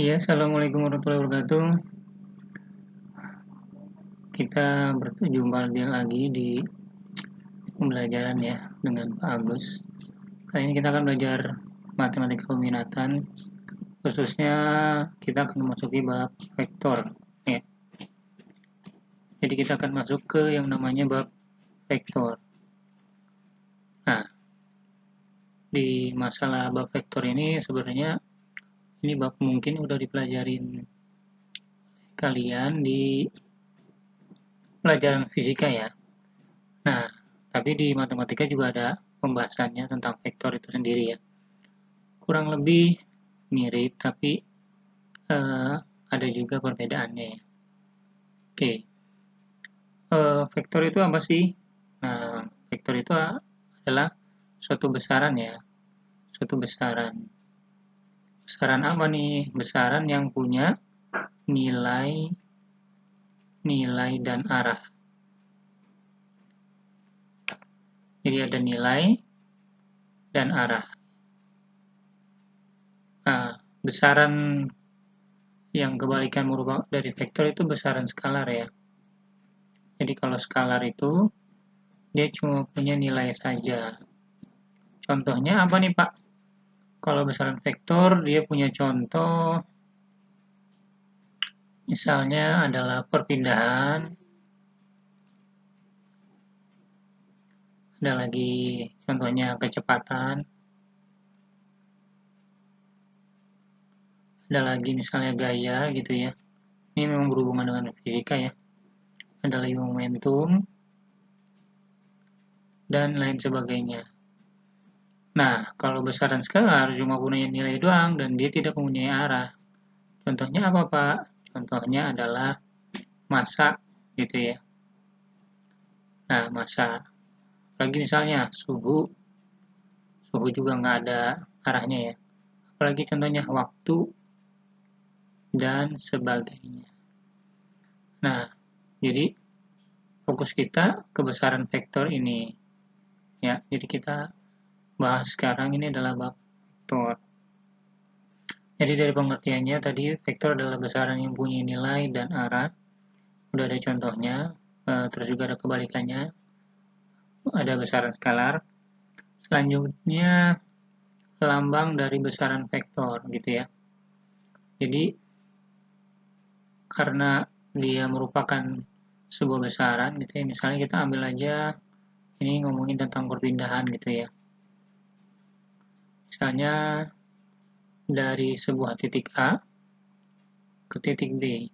Iya, assalamualaikum warahmatullahi wabarakatuh. Kita berjumpa lagi di pembelajaran ya dengan Pak Agus. Kali ini kita akan belajar matematika peminatan, khususnya kita akan memasuki bab vektor. Ya. Jadi kita akan masuk ke yang namanya bab vektor. Nah, di masalah bab vektor ini sebenarnya ini bab mungkin udah dipelajarin kalian di pelajaran fisika ya. Nah, tapi di matematika juga ada pembahasannya tentang vektor itu sendiri ya. Kurang lebih mirip, tapi ada juga perbedaannya ya. Oke, vektor itu apa sih? Nah, vektor itu adalah suatu besaran ya, suatu besaran. Besaran apa nih? Besaran yang punya nilai dan arah. Jadi ada nilai dan arah. Nah, besaran yang kebalikan merupakan dari vektor itu besaran skalar ya. Jadi kalau skalar itu dia cuma punya nilai saja. Contohnya apa nih Pak? Kalau besaran vektor dia punya contoh misalnya adalah perpindahan, ada lagi contohnya kecepatan, ada lagi misalnya gaya gitu ya. Ini memang berhubungan dengan fisika ya. Ada lagi momentum dan lain sebagainya. Nah, kalau besaran skalar cuma punya nilai doang dan dia tidak mempunyai arah. Contohnya apa Pak? Contohnya adalah massa gitu ya. Nah, massa. Lagi misalnya suhu juga nggak ada arahnya ya. Apalagi contohnya waktu dan sebagainya. Nah, jadi fokus kita ke besaran vektor ini. Ya, jadi kita bahas sekarang ini adalah bab vektor. Jadi dari pengertiannya tadi vektor adalah besaran yang punya nilai dan arah. Udah ada contohnya, terus juga ada kebalikannya. Ada besaran skalar. Selanjutnya lambang dari besaran vektor gitu ya. Jadi karena dia merupakan sebuah besaran gitu ya, misalnya kita ambil aja ini ngomongin tentang perpindahan gitu ya. Misalnya dari sebuah titik A ke titik B.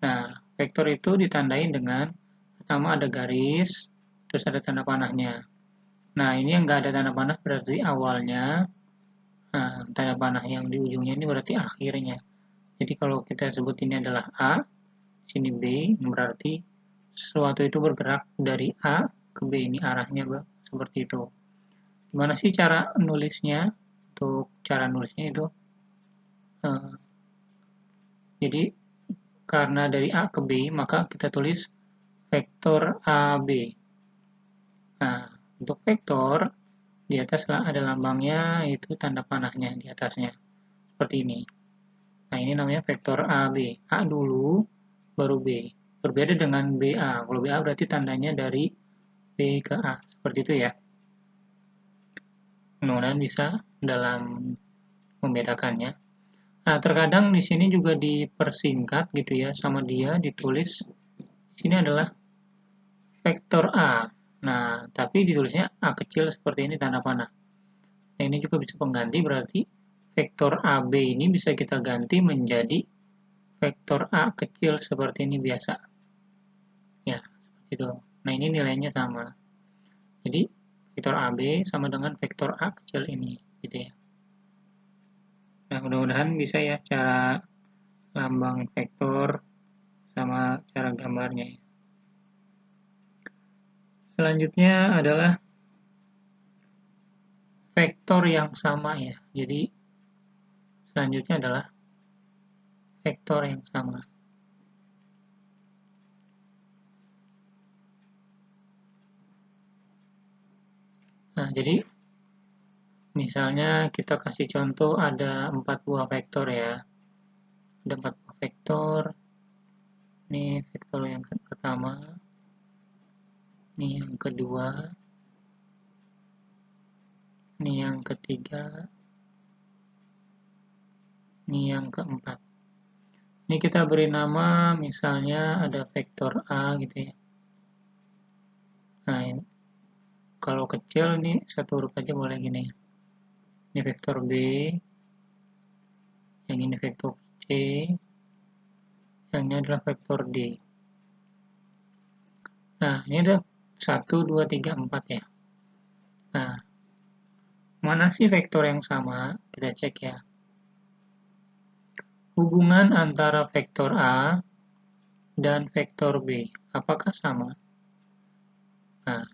Nah, vektor itu ditandai dengan pertama ada garis, terus ada tanda panahnya. Nah, ini yang nggak ada tanda panah berarti awalnya, nah, tanda panah yang di ujungnya ini berarti akhirnya. Jadi kalau kita sebut ini adalah A, sini B, berarti sesuatu itu bergerak dari A ke B, ini arahnya seperti itu. Gimana sih cara nulisnya? Untuk cara nulisnya itu, jadi karena dari A ke B, maka kita tulis vektor AB. Nah, untuk vektor, di atas ada lambangnya, itu tanda panahnya di atasnya. Seperti ini. Nah, ini namanya vektor AB. A dulu, baru B. Berbeda dengan BA. Kalau BA berarti tandanya dari B ke A. Seperti itu ya. Mudah-mudahan bisa dalam membedakannya. Nah, terkadang di sini juga dipersingkat gitu ya, sama dia ditulis. Di sini adalah vektor A. Nah, tapi ditulisnya A kecil seperti ini tanda panah. Nah, ini juga bisa pengganti, berarti vektor AB ini bisa kita ganti menjadi vektor A kecil seperti ini biasa. Ya, seperti itu. Nah, ini nilainya sama. Jadi, vektor AB sama dengan vektor A kecil ini, gitu ya. Nah, mudah-mudahan bisa ya cara lambang vektor sama cara gambarnya. Selanjutnya adalah vektor yang sama ya. Jadi, selanjutnya adalah vektor yang sama. Nah, jadi misalnya kita kasih contoh ada 4 buah vektor ya. ada 4 buah vektor. Ini vektor yang pertama, ini yang kedua, ini yang ketiga, ini yang keempat. Ini kita beri nama, misalnya ada vektor A gitu ya. Nah, ini, kalau kecil ini satu huruf aja boleh gini. Ini vektor B, yang ini vektor C, yang ini adalah vektor D. Nah, ini ada 1, 2, 3, 4 ya. Nah, mana sih vektor yang sama? Kita cek ya. Hubungan antara vektor A dan vektor B, apakah sama? Nah,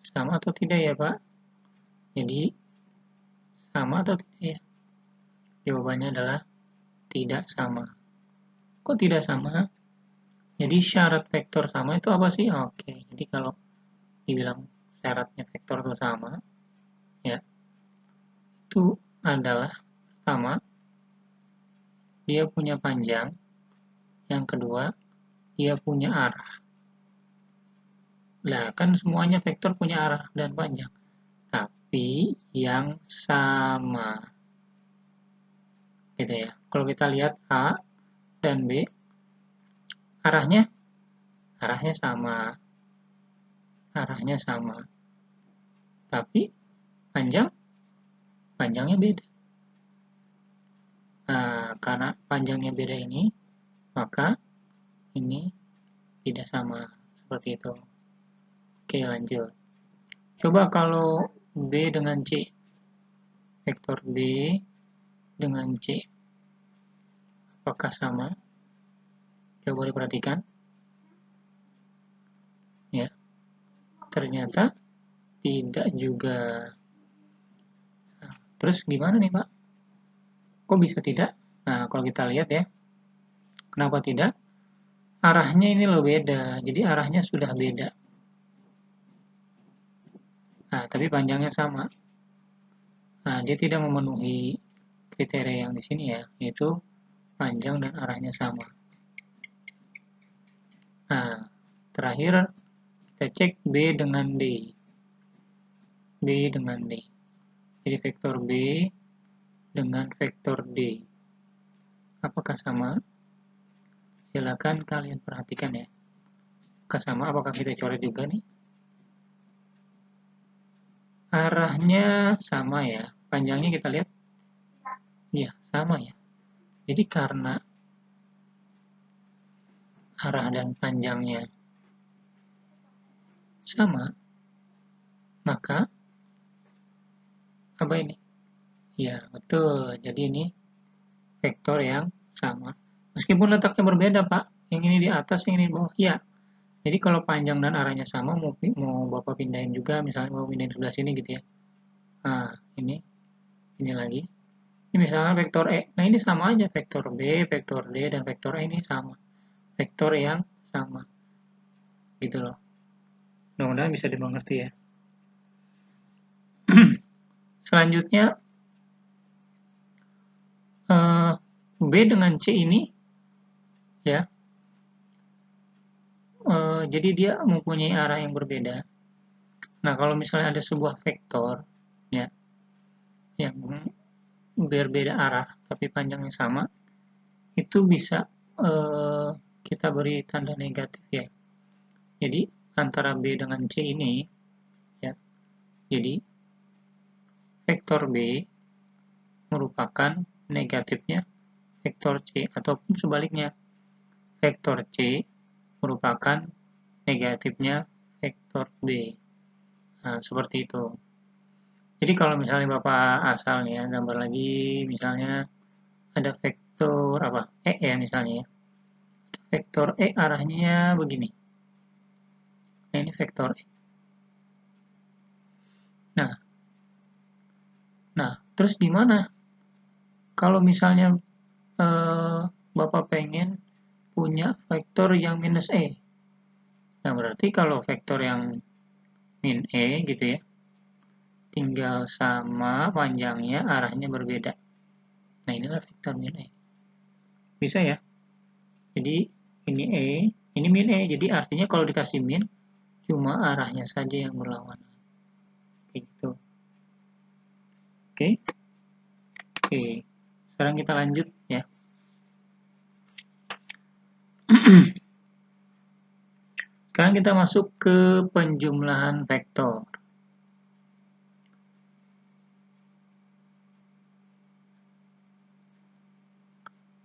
sama atau tidak ya, Pak? Jadi, sama atau tidak ya? Jawabannya adalah tidak sama. Kok tidak sama? Jadi syarat vektor sama itu apa sih? Oke, jadi kalau dibilang syaratnya vektor itu sama, ya, itu adalah pertama, dia punya panjang, yang kedua, dia punya arah. Nah, kan semuanya vektor punya arah dan panjang, tapi yang sama. Gitu ya. Kalau kita lihat A dan B, arahnya sama. Arahnya sama. Tapi panjangnya beda. Nah, karena panjangnya beda ini, maka ini tidak sama. Seperti itu. Oke, lanjut. Coba kalau B dengan C. Vektor B dengan C. Apakah sama? Coba diperhatikan. Ya. Ternyata tidak juga. Nah, terus gimana nih, Pak? Kok bisa tidak? Nah, kalau kita lihat ya. Kenapa tidak? Arahnya ini loh beda. Jadi arahnya sudah beda. Nah, tapi panjangnya sama. Nah, dia tidak memenuhi kriteria yang di sini ya, yaitu panjang dan arahnya sama. Nah, terakhir kita cek B dengan D. B dengan D. Jadi vektor B dengan vektor D. Apakah sama? Silakan kalian perhatikan ya. Apakah sama? Apakah kita coret juga nih? Arahnya sama ya. Panjangnya kita lihat. Ya, sama ya. Jadi karena arah dan panjangnya sama, maka apa ini? Ya, betul. Jadi ini vektor yang sama. Meskipun letaknya berbeda, Pak. Yang ini di atas, yang ini di bawah. Ya. Jadi kalau panjang dan arahnya sama, mau Bapak pindahin juga, misalnya mau pindahin sebelah sini gitu ya. Nah, ini lagi. Ini misalnya vektor E. Nah, ini sama aja. Vektor B, vektor D, dan vektor E ini sama. Vektor yang sama. Gitu loh. Mudah-mudahan bisa dimengerti ya. Selanjutnya, B dengan C ini, ya, jadi dia mempunyai arah yang berbeda. Nah, kalau misalnya ada sebuah vektor, ya, yang berbeda arah, tapi panjangnya sama, itu bisa kita beri tanda negatif ya. Jadi, antara B dengan C ini, ya, jadi vektor B merupakan negatifnya vektor C, ataupun sebaliknya, vektor C merupakan negatifnya vektor B. Nah, seperti itu. Jadi kalau misalnya Bapak asal nih ya, gambar lagi, misalnya ada vektor apa? E ya misalnya ya. Vektor E arahnya begini. Nah, ini vektor E. Nah, terus gimana? Kalau misalnya Bapak pengen punya vektor yang minus E. Nah, berarti kalau vektor yang min E gitu ya, tinggal sama panjangnya, arahnya berbeda. Nah, inilah vektor min E. Bisa ya. Jadi ini E, ini min E. Jadi artinya kalau dikasih min, cuma arahnya saja yang berlawanan. Kayak gitu. Oke. Oke. Sekarang kita lanjut ya. Sekarang kita masuk ke penjumlahan vektor.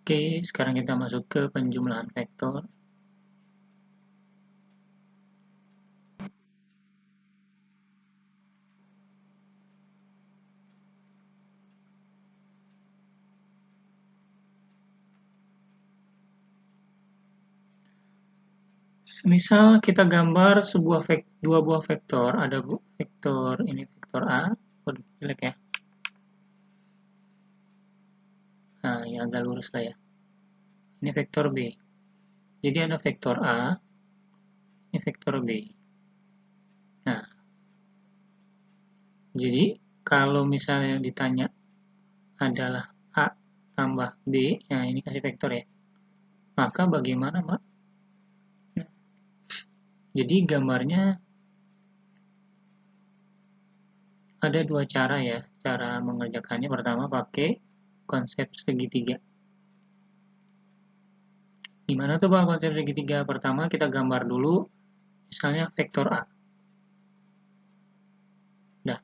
Oke, sekarang kita masuk ke penjumlahan vektor. Misal kita gambar dua buah vektor, ada vektor ini vektor A, waduh jelek ya. Nah, ya agak lurus lah ya. Ini vektor B. Jadi ada vektor A, ini vektor B. Nah, jadi kalau misalnya yang ditanya adalah A tambah B, nah ini kasih vektor ya. Maka bagaimana, Mbak? Nah, jadi gambarnya ada dua cara ya, cara mengerjakannya. Pertama pakai konsep segitiga. Gimana tuh Pak konsep segitiga? Pertama kita gambar dulu misalnya vektor A. Nah,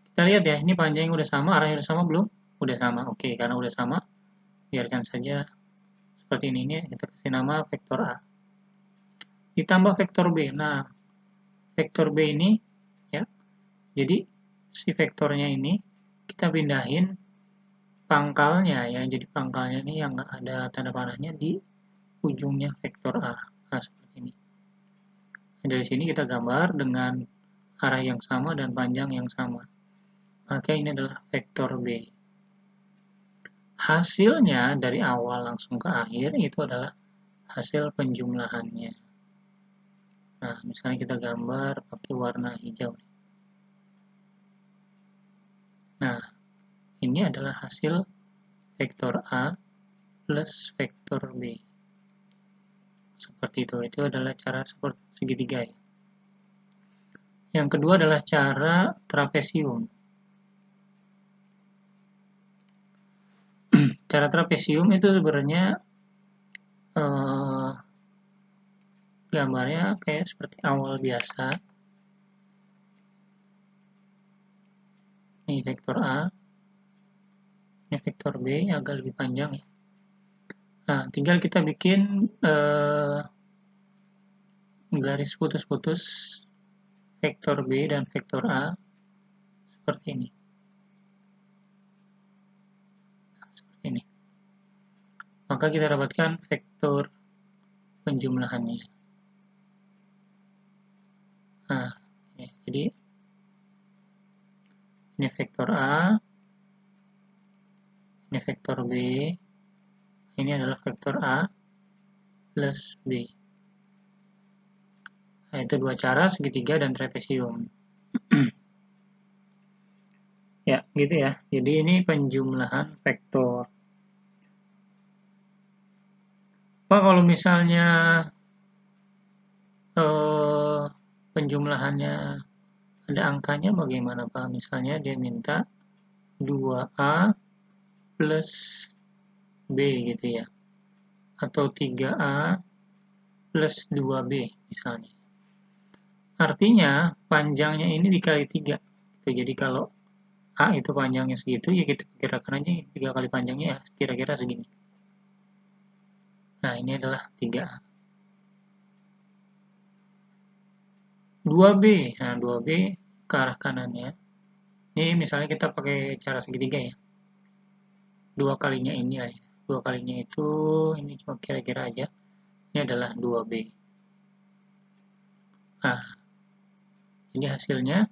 kita lihat ya, ini panjangnya udah sama, arahnya udah sama belum? Udah sama, oke. Karena udah sama, biarkan saja seperti ini ya, kita kasih nama vektor A. Ditambah vektor B. Nah, vektor B ini, ya, jadi si vektornya ini kita pindahin pangkalnya ya, jadi pangkalnya ini yang nggak ada tanda panahnya di ujungnya vektor A. Nah, seperti ini. Dari sini kita gambar dengan arah yang sama dan panjang yang sama. Maka ini adalah vektor B. Hasilnya dari awal langsung ke akhir itu adalah hasil penjumlahannya. Nah, misalnya kita gambar pakai warna hijau. Nah, ini adalah hasil vektor A plus vektor B. Seperti itu adalah cara seperti segitiga ya. Yang kedua adalah cara trapesium. Cara trapesium itu sebenarnya gambarnya kayak seperti awal biasa. Ini vektor A, ini vektor B agak lebih panjang ya. Nah, tinggal kita bikin garis putus-putus vektor B dan vektor A seperti ini. Seperti ini. Maka kita dapatkan vektor penjumlahannya. Nah, ya, jadi ini vektor A, ini vektor B, ini adalah vektor A plus B. Nah, itu dua cara, segitiga dan trapesium. Ya, gitu ya. Jadi ini penjumlahan vektor. Pak, kalau misalnya penjumlahannya ada angkanya bagaimana Pak? Misalnya dia minta 2A plus B gitu ya. Atau 3A plus 2B misalnya. Artinya panjangnya ini dikali 3. Jadi kalau A itu panjangnya segitu, ya kita kirakan aja 3 kali panjangnya ya kira-kira segini. Nah, ini adalah 3A. 2B, nah 2B ke arah kanannya. Ini misalnya kita pakai cara segitiga ya. 2 kalinya ini lah ya. 2 kalinya itu, ini cuma kira-kira aja. Ini adalah 2B. Nah, ini hasilnya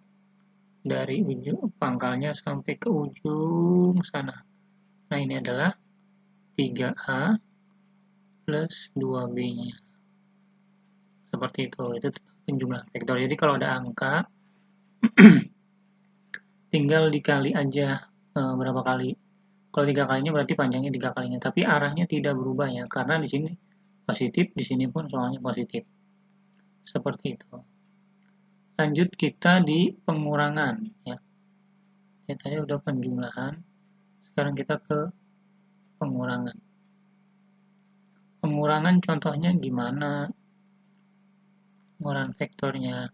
dari ujung pangkalnya sampai ke ujung sana. Nah, ini adalah 3A plus 2B-nya. Seperti itu penjumlahan vektor. Jadi kalau ada angka, tinggal dikali aja berapa kali Kalau 3 kalinya berarti panjangnya 3 kalinya, tapi arahnya tidak berubah ya, karena di sini positif, di sini pun soalnya positif. Seperti itu. Lanjut kita di pengurangan ya. Ya tadi udah penjumlahan, sekarang kita ke pengurangan. Pengurangan contohnya gimana? Pengurangan vektornya.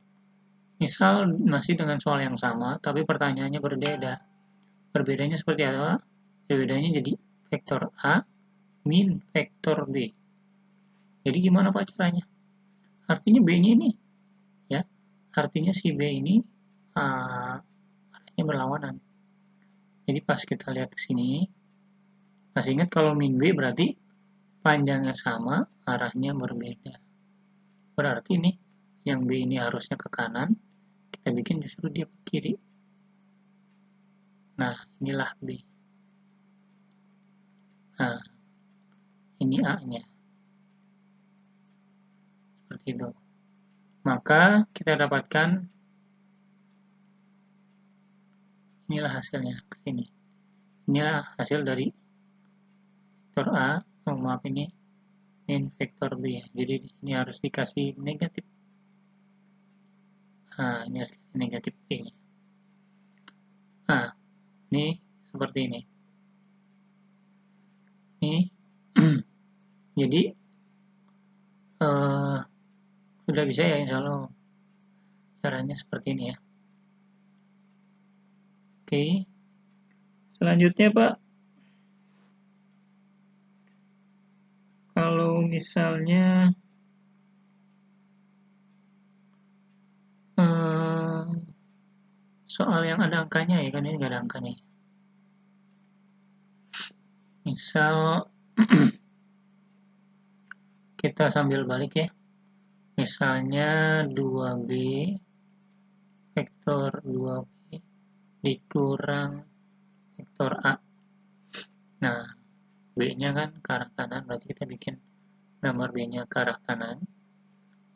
Misal masih dengan soal yang sama, tapi pertanyaannya berbeda. Perbedaannya seperti apa? Perbedaannya jadi vektor A min vektor B. Jadi gimana Pak caranya? Artinya B-nya ini, ya, artinya si B ini arahnya berlawanan. Jadi pas kita lihat ke sini, masih ingat kalau min B berarti panjangnya sama, arahnya berbeda. Berarti nih, yang B ini harusnya ke kanan, kita bikin justru dia ke kiri. Nah, inilah B. Nah, ini A-nya. Seperti itu. Maka kita dapatkan inilah hasilnya ke sini. Inilah hasil dari vektor A, maaf ini min vektor B ya. Jadi di sini harus dikasih negatif. Nah, ini harus dikasih negatif B-nya. Nah, ini seperti ini. Ini jadi sudah bisa ya insya Allah caranya seperti ini ya. Oke, selanjutnya Pak, kalau misalnya soal yang ada angkanya ya, kan ini nggak ada angkanya. Misal kita sambil balik ya, misalnya 2B vektor 2B dikurang vektor A. Nah, B-nya kan ke arah kanan, berarti kita bikin gambar B-nya ke arah kanan,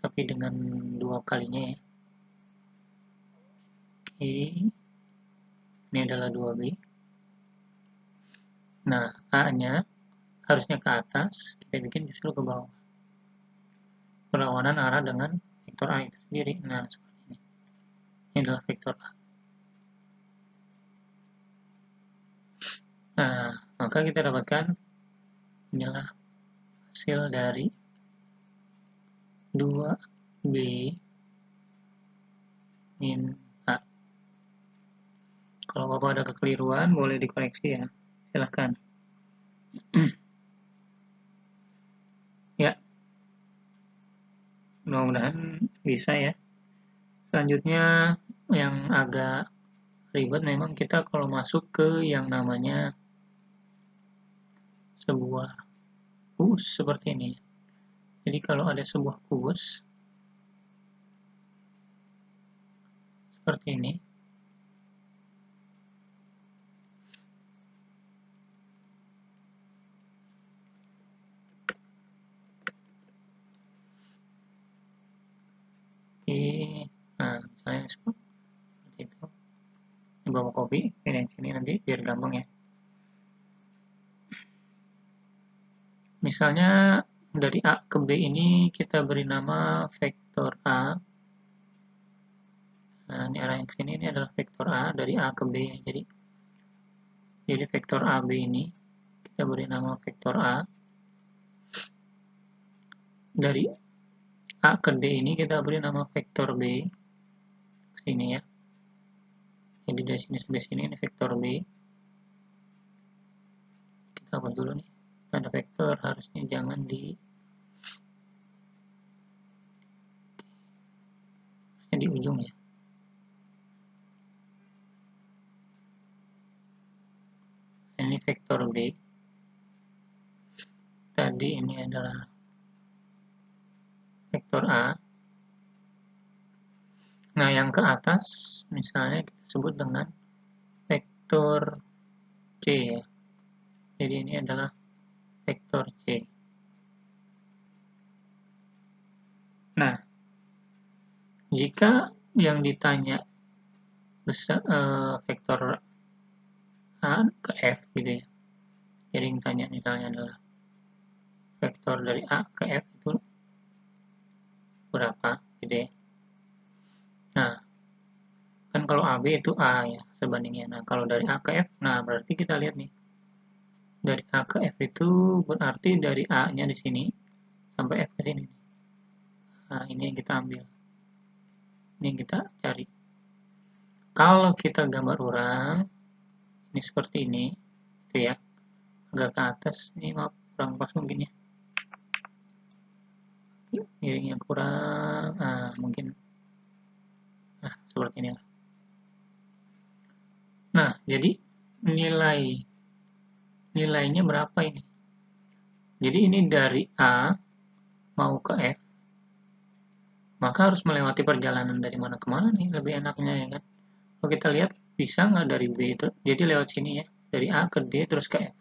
tapi dengan 2 kalinya ya. Oke, ini adalah 2B. Nah, A-nya harusnya ke atas, kita bikin justru ke bawah. Berlawanan arah dengan vektor A itu sendiri. Nah, seperti ini. Ini adalah vektor A. Nah, maka kita dapatkan inilah hasil dari 2B min A. Kalau Bapak ada kekeliruan, boleh dikoreksi ya. Silahkan. Ya, mudah-mudahan bisa ya. Selanjutnya yang agak ribet memang kita kalau masuk ke yang namanya sebuah kubus seperti ini. Jadi kalau ada sebuah kubus seperti ini, nah misalnya seperti itu. Ini bawa kopi, pilih yang sini nanti biar gampang ya. Misalnya dari A ke B ini kita beri nama vektor A. Nah, ini arah yang sini ini adalah vektor A dari A ke B. Jadi vektor AB ini kita beri nama vektor A. Dari A ke D ini kita beri nama vektor B. Sini ya. Jadi dari sini sampai sini ini vektor B. Kita hapus dulu nih. Ada vektor harusnya jangan di ujung ya. Ini vektor B. Tadi ini adalah vektor A. Nah, yang ke atas misalnya kita sebut dengan vektor C ya. Jadi ini adalah vektor C. Nah, jika yang ditanya besar vektor A ke F gitu ya. Jadi yang tanya misalnya adalah vektor dari A ke F itu berapa gitu ya. Nah, kan kalau AB itu A ya sebandingnya. Nah, kalau dari A ke F, nah berarti kita lihat nih. Dari A ke F itu berarti dari A-nya di sini sampai F ke sini. Nah, ini yang kita ambil. Ini yang kita cari. Kalau kita gambar orang, ini seperti ini, gitu ya. Agak ke atas, ini maaf, kurang pas mungkin ya. Miringnya kurang, mungkin. Nah, seperti ini. Nah, jadi nilainya berapa ini? Jadi ini dari A mau ke F, maka harus melewati perjalanan dari mana ke mana nih, lebih enaknya ya kan. Kalau kita lihat, bisa nggak dari B itu, jadi lewat sini ya, dari A ke D terus ke F.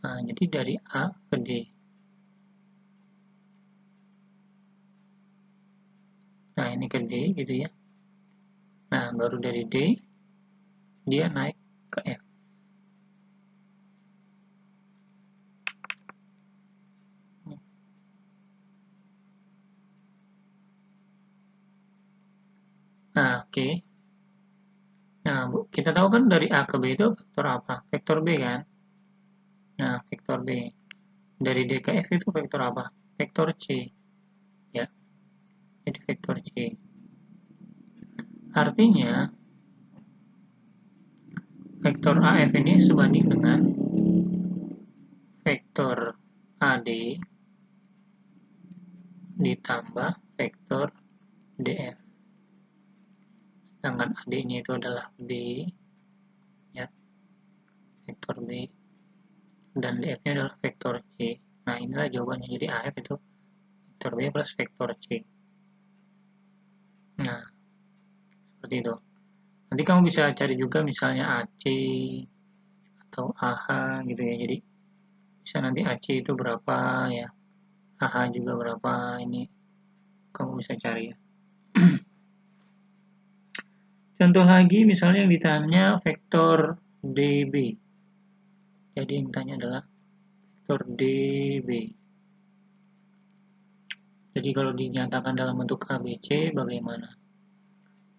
Nah, jadi dari A ke D. Nah, ini ke D gitu ya. Nah, baru dari D, dia naik ke F. Nah, oke. Nah, kita tahu kan dari A ke B itu vektor apa? Vektor B kan? Nah, vektor B. Dari D ke F itu vektor apa? Vektor C. Ya, jadi vektor C. Artinya, vektor AF ini sebanding dengan vektor AD ditambah vektor DF. Sedangkan AD-nya itu adalah B, ya, vektor B, dan DF-nya adalah vektor C. Nah, inilah jawabannya. Jadi AF itu vektor B plus vektor C. Nah, seperti itu. Nanti kamu bisa cari juga misalnya AC atau AH gitu ya. Jadi bisa nanti AC itu berapa ya, AH juga berapa, ini kamu bisa cari ya. Contoh lagi misalnya yang ditanya vektor DB. Jadi yang ditanya adalah vektor DB. Jadi kalau dinyatakan dalam bentuk ABC bagaimana?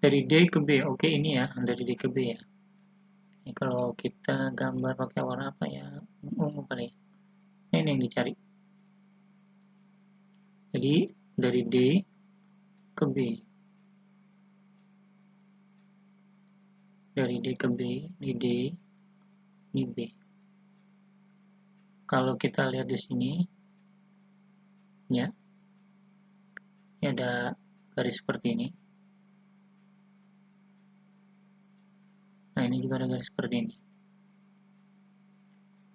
Dari D ke B, oke ini ya, dari D ke B ya. Ini kalau kita gambar pakai warna apa ya? Ungu kali ya. Ini yang dicari. Jadi dari D ke B. Dari D ke B, di D, di B. Kalau kita lihat di sini, ya, ini ada garis seperti ini. Nah, ini juga ada garis seperti ini.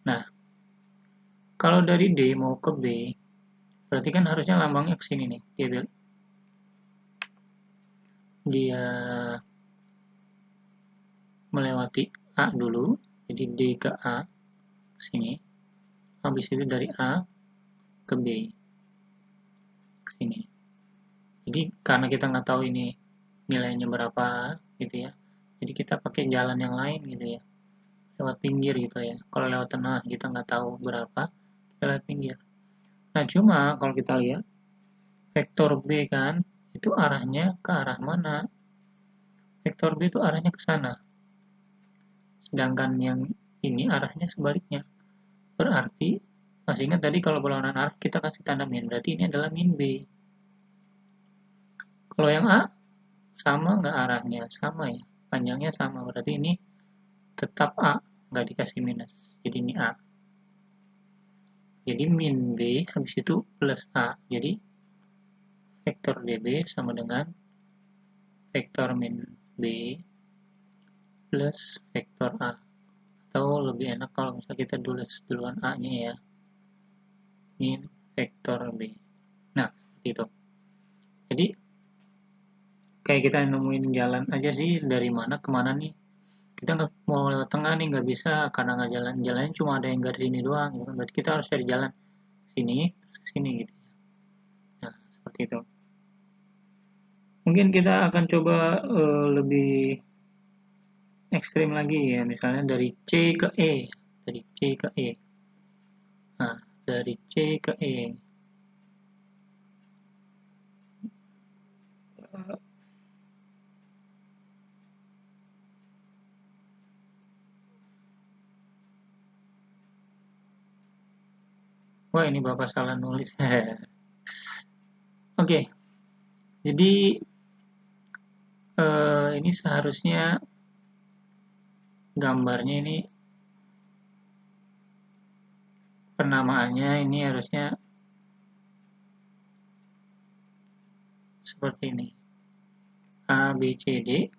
Nah, kalau dari D mau ke B, berarti kan harusnya lambangnya ke sini nih. Dia melewati A dulu, jadi D ke A, ke sini. Habis itu dari A ke B, ke sini. Jadi karena kita nggak tahu ini nilainya berapa, gitu ya. Jadi kita pakai jalan yang lain gitu ya. Lewat pinggir gitu ya. Kalau lewat tengah kita nggak tahu berapa, kita lewat pinggir. Nah, cuma kalau kita lihat vektor B kan itu arahnya ke arah mana? Vektor B itu arahnya ke sana. Sedangkan yang ini arahnya sebaliknya. Berarti, masih ingat tadi kalau berlawanan arah kita kasih tanda min. Berarti ini adalah min B. Kalau yang A, sama nggak arahnya? Sama ya. Panjangnya sama. Berarti ini tetap A. Nggak dikasih minus. Jadi ini A. Jadi min B habis itu plus A. Jadi vektor DB sama dengan vektor min B plus vektor A. Atau lebih enak kalau misalnya kita tulis duluan A-nya ya. Min vektor B. Nah, seperti itu. Jadi, kayak kita nemuin jalan aja sih, dari mana ke mana nih. Kita nggak mau lewat tengah nih, nggak bisa, karena nggak jalannya cuma ada yang garis ini doang. Gitu. Berarti kita harus cari jalan sini, terus ke sini gitu. Nah, seperti itu. Mungkin kita akan coba lebih ekstrim lagi ya, misalnya dari C ke E. dari C ke E. Nah, dari C ke E. Wah, ini Bapak salah nulis. Oke, jadi ini seharusnya gambarnya ini, penamaannya ini harusnya seperti ini. A, B, C, D.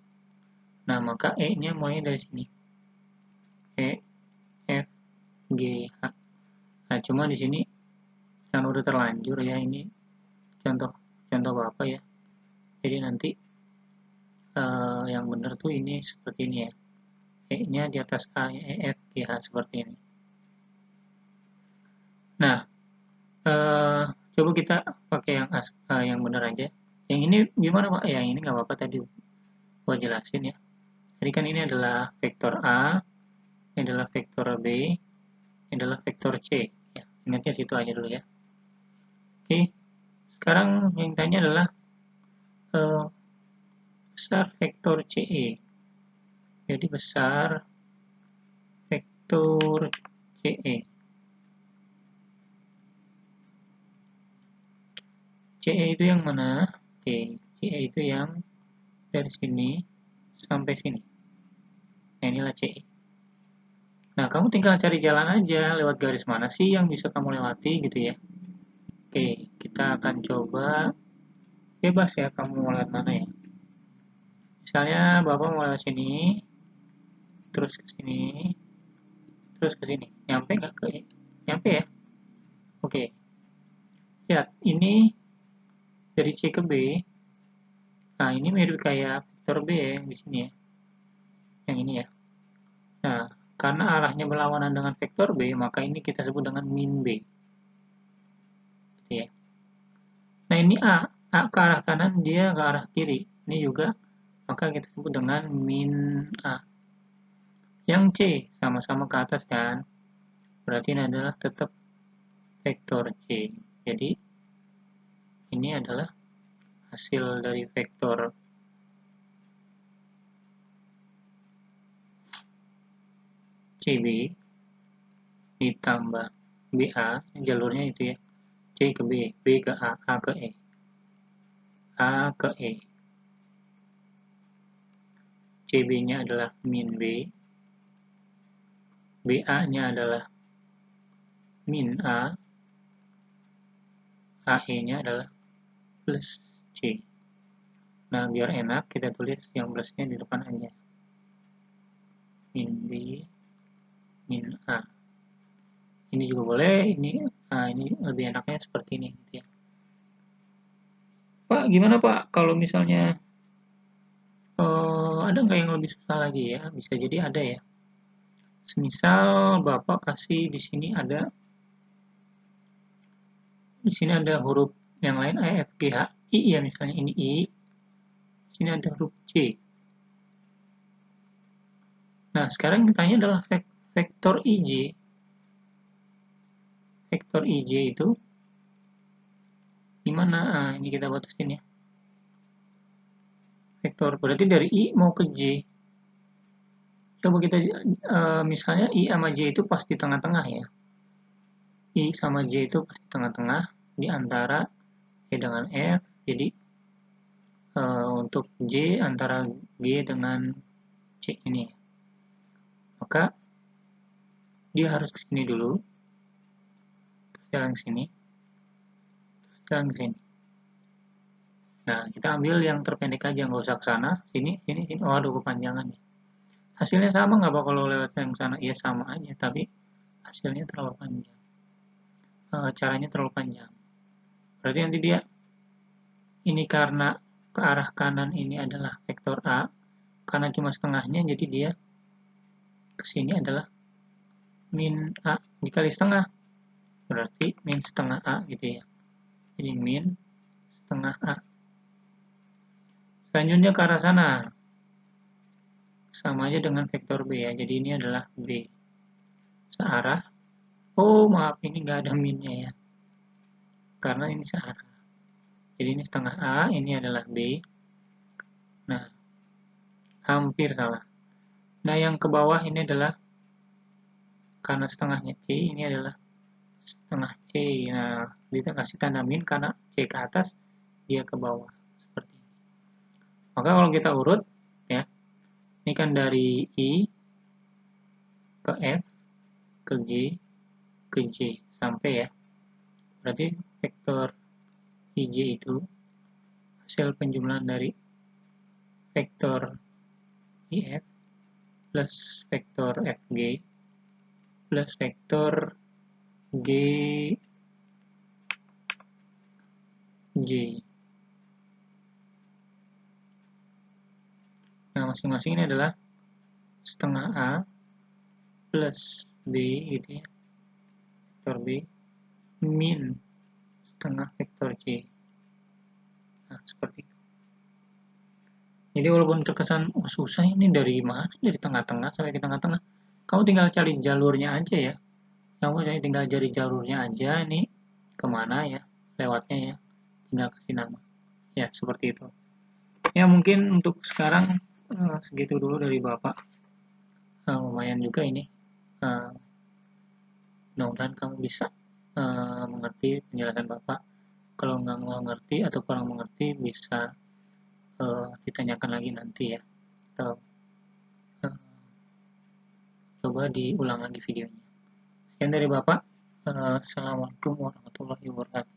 Nah, maka E-nya mulai dari sini. E, F, G, H. Nah, cuma di sini yang udah terlanjur ya, ini contoh Bapak ya. Jadi nanti yang benar tuh ini seperti ini ya. E-nya di atas A, E, F, G, H seperti ini. Nah, coba kita pakai yang benar aja. Yang ini gimana Pak? Yang ini nggak apa-apa, tadi gua jelasin ya. Jadi kan ini adalah vektor A, ini adalah vektor B, ini adalah vektor C. Ya, ingatnya situ aja dulu ya. Oke, sekarang yang tanya adalah besar vektor CE. Jadi besar vektor CE. CE itu yang mana? Oke, CE itu yang dari sini sampai sini. Nah, inilah CE. Nah, kamu tinggal cari jalan aja, lewat garis mana sih yang bisa kamu lewati gitu ya. Oke, kita akan coba bebas ya, kamu mau lewat mana ya. Misalnya Bapak mau lewat sini, terus ke sini, terus ke sini. Nyampe nggak ke? Nyampe ya? Oke. Lihat, ini dari C ke B. Nah, ini mirip kayak vektor B ya, yang di sini ya. Yang ini ya. Nah, karena arahnya berlawanan dengan vektor B, maka ini kita sebut dengan min B. Gitu ya. Nah, ini A. A ke arah kanan, dia ke arah kiri. Ini juga, maka kita sebut dengan min A. Yang C, sama-sama ke atas kan. Berarti ini adalah tetap vektor C. Jadi, ini adalah hasil dari vektor CB ditambah BA, jalurnya itu ya, C ke B, B ke A ke E, A ke E. CB-nya adalah min B, BA-nya adalah min A, AE-nya adalah plus C. Nah, biar enak, kita tulis yang plusnya di depan aja. Min B, min A. Ini juga boleh, ini lebih enaknya seperti ini gitu ya. Pak, gimana Pak kalau misalnya ada nggak yang lebih susah lagi ya? Bisa jadi ada ya. Semisal Bapak kasih di sini ada huruf yang lain, E, F, G, H, I ya, misalnya ini I. Di sini ada huruf C. Nah, sekarang yang ditanya adalah vektor IJ. Vektor IJ itu gimana? Nah, ini kita batasin ya. Vektor berarti dari I mau ke J. Coba kita misalnya I sama J itu pas di tengah-tengah ya. I sama J itu pas di tengah-tengah di antara E dengan F. Jadi untuk J antara G dengan C ini. Maka dia harus ke sini dulu. Terus jalan ke sini. Terus jalan ke sini. Nah, kita ambil yang terpendek aja, nggak usah ke sana. Sini. Oh, aduh, kepanjangan ya. Hasilnya sama nggak Pak kalau lewat yang sana? Iya, sama aja, tapi hasilnya terlalu panjang. Caranya terlalu panjang. Berarti nanti dia, ini karena ke arah kanan ini adalah vektor A, karena cuma setengahnya, jadi dia ke sini adalah min A dikali setengah. Berarti min setengah A gitu ya. Jadi min setengah A. Selanjutnya ke arah sana. Sama aja dengan vektor B ya. Jadi ini adalah B. searah. Oh maaf, ini nggak ada minnya ya, karena ini searah. Jadi ini setengah A, ini adalah B. Nah, hampir salah. Nah, yang ke bawah ini adalah, karena setengahnya C, ini adalah setengah C. Nah, kita kasih tanda min karena C ke atas, dia ke bawah. Seperti ini. Maka kalau kita urut, ya, ini kan dari I ke F, ke G, ke J, sampai ya. Berarti vektor IJ itu hasil penjumlahan dari vektor IF plus vektor FG plus vektor GJ. Nah, masing-masing ini adalah setengah A plus B gitu ya, vektor B min setengah vektor C. Nah, seperti itu. Jadi walaupun terkesan susah ini dari mana, dari tengah-tengah sampai ke tengah-tengah, kamu tinggal cari jalurnya aja ya. Kamu tinggal cari jalurnya aja, ini kemana ya lewatnya ya, tinggal kasih nama. Ya, seperti itu. Ya, mungkin untuk sekarang segitu dulu dari Bapak. Lumayan juga ini. Mudah-mudahan kamu bisa mengerti penjelasan Bapak. Kalau nggak mengerti atau kurang mengerti, bisa ditanyakan lagi nanti ya. Atau coba diulang lagi videonya. Sekian dari Bapak. Assalamualaikum warahmatullahi wabarakatuh.